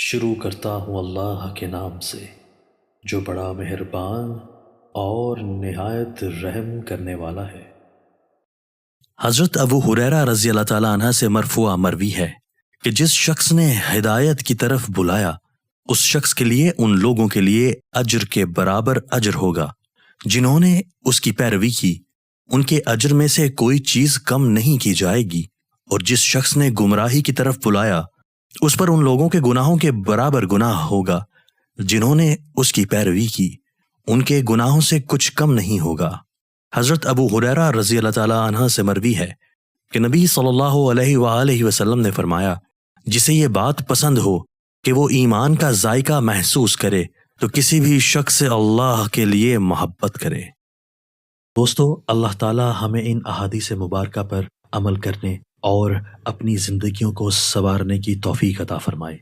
شروع کرتا ہوں اللہ کے نام سے جو بڑا مہربان اور نہایت رحم کرنے والا ہے۔ حضرت ابو ہریرہ رضی اللہ تعالیٰ عنہ سے مرفوع مروی ہے کہ جس شخص نے ہدایت کی طرف بلایا اس شخص کے لیے ان لوگوں کے لیے اجر کے برابر اجر ہوگا جنہوں نے اس کی پیروی کی، ان کے اجر میں سے کوئی چیز کم نہیں کی جائے گی، اور جس شخص نے گمراہی کی طرف بلایا اس پر ان لوگوں کے گناہوں کے برابر گناہ ہوگا جنہوں نے اس کی پیروی کی، ان کے گناہوں سے کچھ کم نہیں ہوگا۔ حضرت ابو ہریرہ رضی اللہ تعالیٰ عنہ سے مروی ہے کہ نبی صلی اللہ علیہ وآلہ وسلم نے فرمایا، جسے یہ بات پسند ہو کہ وہ ایمان کا ذائقہ محسوس کرے تو کسی بھی شخص سے اللہ کے لیے محبت کرے۔ دوستو، اللہ تعالی ہمیں ان احادیث مبارکہ پر عمل کرنے اور اپنی زندگیوں کو سنوارنے کی توفیق عطا فرمائے۔